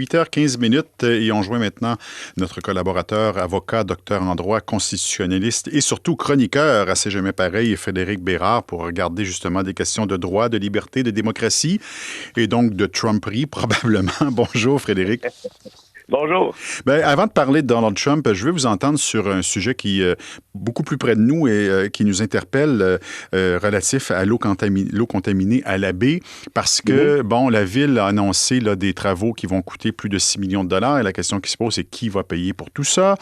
8h15 et on joint maintenant notre collaborateur, avocat, docteur en droit, constitutionnaliste et surtout chroniqueur à C'est jamais pareil, Frédéric Bérard, pour regarder justement des questions de droit, de liberté, de démocratie et donc de Trumperie probablement. Bonjour Frédéric. Bonjour. Bien, avant de parler de Donald Trump, je vais vous entendre sur un sujet qui est beaucoup plus près de nous et qui nous interpelle relatif à l'eau contaminée à la baie parce que, bon, la Ville a annoncé là, des travaux qui vont coûter plus de 6 millions de dollars et la question qui se pose, c'est qui va payer pour tout ça?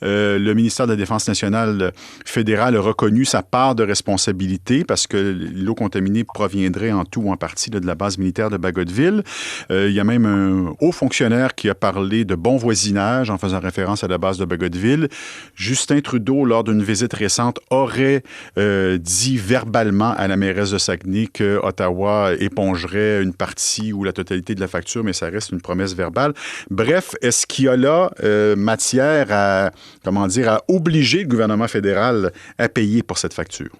Le ministère de la Défense nationale fédérale a reconnu sa part de responsabilité parce que l'eau contaminée proviendrait en tout ou en partie là, de la base militaire de Bagotville. Il y a même un haut fonctionnaire qui a parlé de bon voisinage en faisant référence à la base de Bagotville. Justin Trudeau, lors d'une visite récente, aurait dit verbalement à la mairesse de Saguenay que Ottawa épongerait une partie ou la totalité de la facture, mais ça reste une promesse verbale. Bref, est-ce qu'il y a là matière à, à obliger le gouvernement fédéral à payer pour cette facture?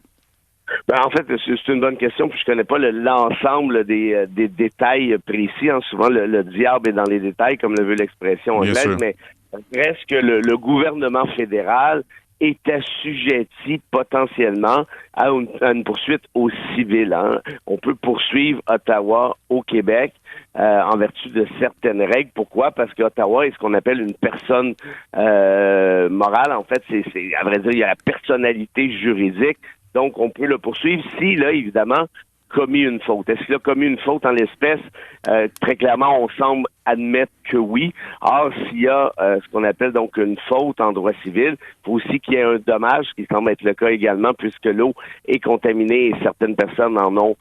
Ben, en fait, c'est une bonne question, puis je connais pas l'ensemble des détails précis. Hein. Souvent, le diable est dans les détails, comme le veut l'expression anglaise, mais reste que le gouvernement fédéral est assujetti potentiellement à une poursuite au civil. Hein. On peut poursuivre Ottawa au Québec en vertu de certaines règles. Pourquoi? Parce qu'Ottawa est ce qu'on appelle une personne morale. En fait, c'est à vrai dire, il y a la personnalité juridique. Donc, on peut le poursuivre s'il a, évidemment, commis une faute. Est-ce qu'il a commis une faute en l'espèce? Très clairement, on semble admettre que oui. Or, s'il y a ce qu'on appelle donc une faute en droit civil, il faut aussi qu'il y ait un dommage, ce qui semble être le cas également, puisque l'eau est contaminée et certaines personnes en ont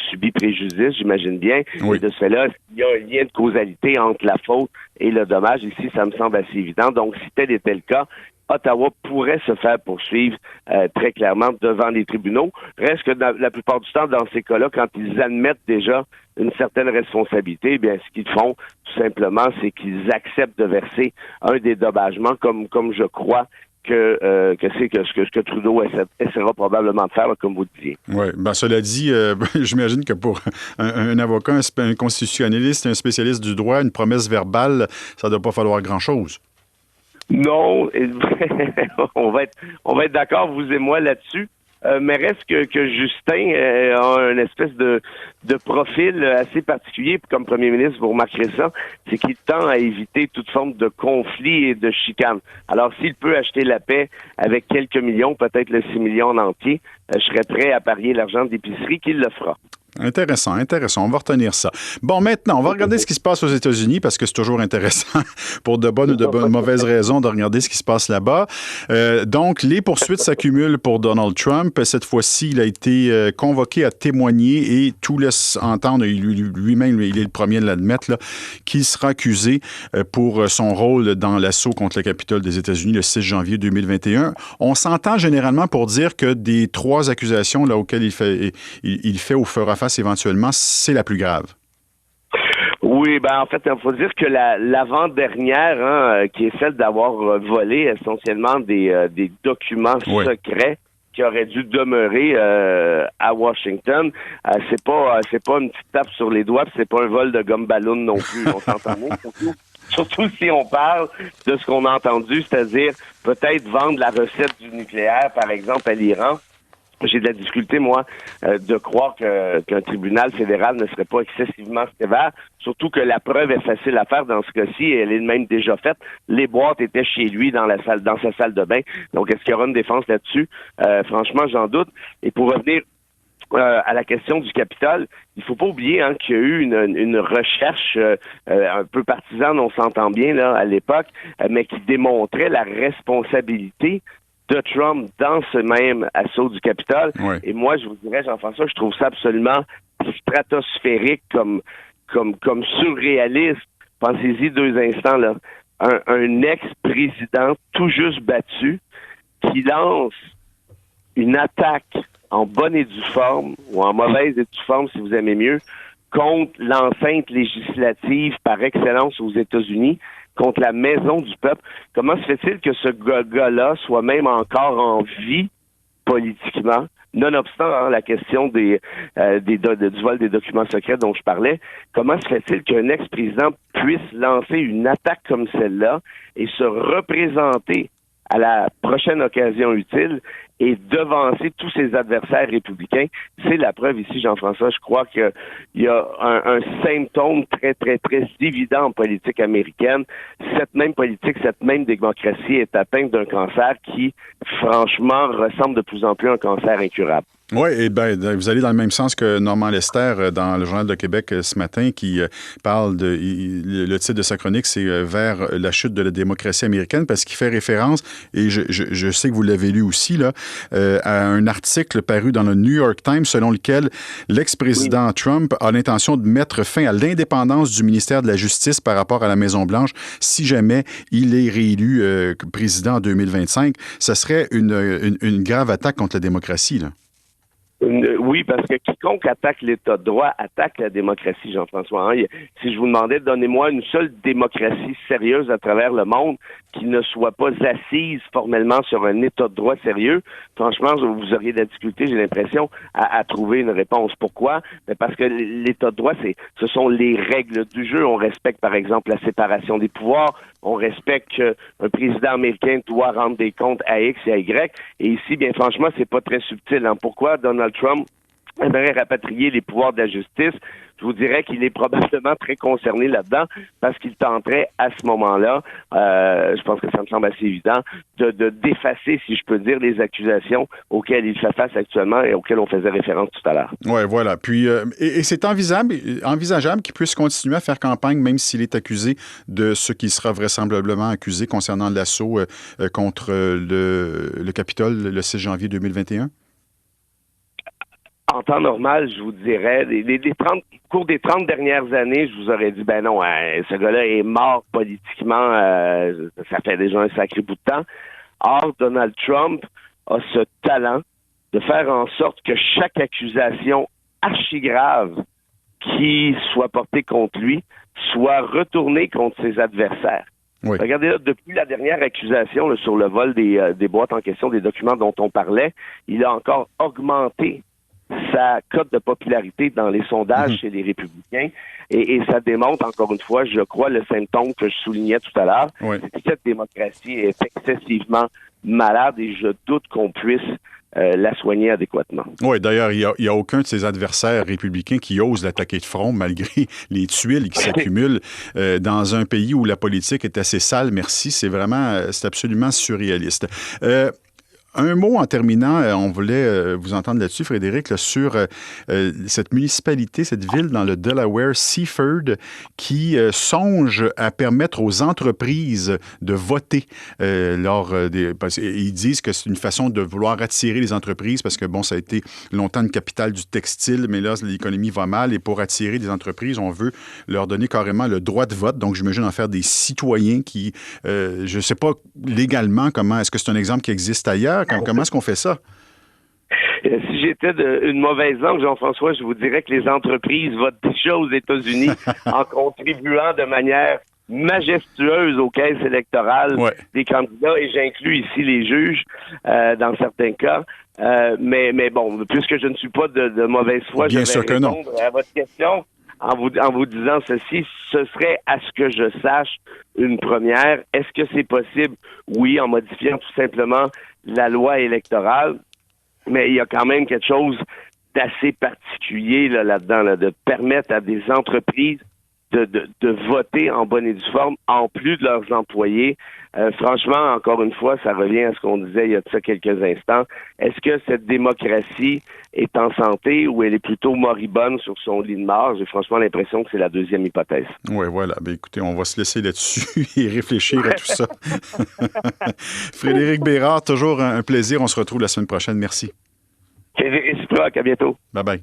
subi préjudice, j'imagine bien. Oui. Et de cela, il y a un lien de causalité entre la faute et le dommage. Ici, ça me semble assez évident. Donc, si tel était le cas, Ottawa pourrait se faire poursuivre très clairement devant les tribunaux. Reste que la plupart du temps, dans ces cas-là, quand ils admettent déjà une certaine responsabilité, eh bien, ce qu'ils font, tout simplement, c'est qu'ils acceptent de verser un dédommagement, comme je crois que c'est ce que Trudeau essaiera probablement de faire, là, comme vous le disiez. Oui, bien cela dit, j'imagine que pour un avocat, un constitutionnaliste, un spécialiste du droit, une promesse verbale, ça ne doit pas falloir grand-chose. Non, on va être d'accord, vous et moi, là-dessus. Mais reste que Justin a une espèce de profil assez particulier comme premier ministre, vous remarquerez ça, c'est qu'il tend à éviter toute forme de conflit et de chicane. Alors, s'il peut acheter la paix avec quelques millions, peut-être le 6 millions en entier, je serais prêt à parier l'argent d'épicerie qu'il le fera. Intéressant. On va retenir ça. Bon, maintenant, on va regarder ce qui se passe aux États-Unis parce que c'est toujours intéressant pour de bonnes ou de mauvaises raisons de regarder ce qui se passe là-bas. Donc, les poursuites s'accumulent pour Donald Trump. Cette fois-ci, il a été convoqué à témoigner et tout laisse entendre, lui-même, il est le premier de l'admettre, là, qu'il sera accusé pour son rôle dans l'assaut contre le Capitole des États-Unis le 6 janvier 2021. On s'entend généralement pour dire que des 3 accusations là, auxquelles il fait ou fera face éventuellement, c'est la plus grave. Oui, ben en fait, il faut dire que l'avant-dernière, qui est celle d'avoir volé essentiellement des documents secrets qui auraient dû demeurer à Washington, c'est pas une petite tape sur les doigts, c'est pas un vol de gomme ballon non plus. On s'entend bien, surtout si on parle de ce qu'on a entendu, c'est-à-dire peut-être vendre la recette du nucléaire, par exemple, à l'Iran. J'ai de la difficulté, moi, de croire qu'un tribunal fédéral ne serait pas excessivement sévère, surtout que la preuve est facile à faire dans ce cas-ci, et elle est même déjà faite. Les boîtes étaient chez lui dans sa salle de bain. Donc, est-ce qu'il y aura une défense là-dessus? Franchement, j'en doute. Et pour revenir à la question du Capitole, il faut pas oublier qu'il y a eu une recherche un peu partisane, on s'entend bien là à l'époque, mais qui démontrait la responsabilité de Trump dans ce même assaut du Capitole. Oui. Et moi, je vous dirais, Jean-François, je trouve ça absolument stratosphérique comme surréaliste. Pensez-y 2 instants, là. Un ex-président tout juste battu qui lance une attaque en bonne et due forme, ou en mauvaise et due forme, si vous aimez mieux, contre l'enceinte législative par excellence aux États-Unis, contre la maison du peuple. Comment se fait-il que ce gars-là soit même encore en vie politiquement Nonobstant la question du vol des documents secrets dont je parlais, comment se fait-il qu'un ex-président puisse lancer une attaque comme celle-là et se représenter à la prochaine occasion utile et devancer tous ses adversaires républicains? C'est la preuve ici, Jean-François. Je crois qu'il y a un symptôme très, très, très évident en politique américaine. Cette même politique, cette même démocratie est atteinte d'un cancer qui, franchement, ressemble de plus en plus à un cancer incurable. Oui, et ben vous allez dans le même sens que Normand Lester dans le Journal de Québec ce matin qui parle le titre de sa chronique, c'est Vers la chute de la démocratie américaine, parce qu'il fait référence, et je sais que vous l'avez lu aussi, là, à un article paru dans le New York Times selon lequel l'ex-président Trump a l'intention de mettre fin à l'indépendance du ministère de la Justice par rapport à la Maison-Blanche si jamais il est réélu président en 2025. Ça serait une grave attaque contre la démocratie, là. Oui, parce que quiconque attaque l'État de droit attaque la démocratie, Jean-François. Si je vous demandais, donnez-moi une seule démocratie sérieuse à travers le monde qui ne soit pas assise formellement sur un État de droit sérieux, franchement, vous auriez de la difficulté, j'ai l'impression, à trouver une réponse. Pourquoi? Parce que l'État de droit, ce sont les règles du jeu. On respecte, par exemple, la séparation des pouvoirs. On respecte qu'un président américain doit rendre des comptes à X et à Y. Et ici, bien franchement, c'est pas très subtil. Pourquoi Donald Trump aimerait rapatrier les pouvoirs de la justice? Je vous dirais qu'il est probablement très concerné là-dedans parce qu'il tenterait à ce moment-là, je pense que ça me semble assez évident, de d'effacer, si je peux dire, les accusations auxquelles il fait face actuellement et auxquelles on faisait référence tout à l'heure. Oui, voilà. Puis, et c'est envisageable qu'il puisse continuer à faire campagne même s'il est accusé de ce qui sera vraisemblablement accusé concernant l'assaut contre le Capitole le 6 janvier 2021? En temps normal, je vous dirais, au cours des 30 dernières années, je vous aurais dit, ben non, ce gars-là est mort politiquement, ça fait déjà un sacré bout de temps. Or, Donald Trump a ce talent de faire en sorte que chaque accusation archi-grave qui soit portée contre lui soit retournée contre ses adversaires. Oui. Regardez là, depuis la dernière accusation là, sur le vol des boîtes en question, des documents dont on parlait, il a encore augmenté sa cote de popularité dans les sondages chez les républicains et ça démontre encore une fois, je crois, le symptôme que je soulignais tout à l'heure, c'est que cette démocratie est excessivement malade et je doute qu'on puisse la soigner adéquatement. Oui, d'ailleurs, il y a aucun de ses adversaires républicains qui ose l'attaquer de front malgré les tuiles qui s'accumulent dans un pays où la politique est assez sale. Merci, c'est absolument surréaliste. Un mot en terminant, on voulait vous entendre là-dessus, Frédéric, là, sur cette municipalité, cette ville dans le Delaware, Seaford, qui songe à permettre aux entreprises de voter ils disent que c'est une façon de vouloir attirer les entreprises parce que, bon, ça a été longtemps une capitale du textile, mais là, l'économie va mal et pour attirer des entreprises, on veut leur donner carrément le droit de vote. Donc, j'imagine en faire des citoyens qui, je ne sais pas légalement comment, est-ce que c'est un exemple qui existe ailleurs? Comment est-ce qu'on fait ça? Si j'étais une mauvaise langue, Jean-François, je vous dirais que les entreprises votent déjà aux États-Unis en contribuant de manière majestueuse aux caisses électorales des candidats, et j'inclus ici les juges dans certains cas. Mais bon, puisque je ne suis pas de mauvaise foi, je vais répondre à votre question en vous disant ceci. Ce serait, à ce que je sache, une première. Est-ce que c'est possible? Oui, en modifiant tout simplement la loi électorale, mais il y a quand même quelque chose d'assez particulier là-dedans, de permettre à des entreprises de voter en bonne et due forme, en plus de leurs employés. Franchement, encore une fois, ça revient à ce qu'on disait il y a de ça quelques instants. Est-ce que cette démocratie est en santé ou elle est plutôt moribonde sur son lit de mort? J'ai franchement l'impression que c'est la deuxième hypothèse. Oui, voilà. Bien, écoutez, on va se laisser là-dessus et réfléchir à tout ça. Frédéric Bérard, toujours un plaisir. On se retrouve la semaine prochaine. Merci. C'est réciproque. À bientôt. Bye-bye.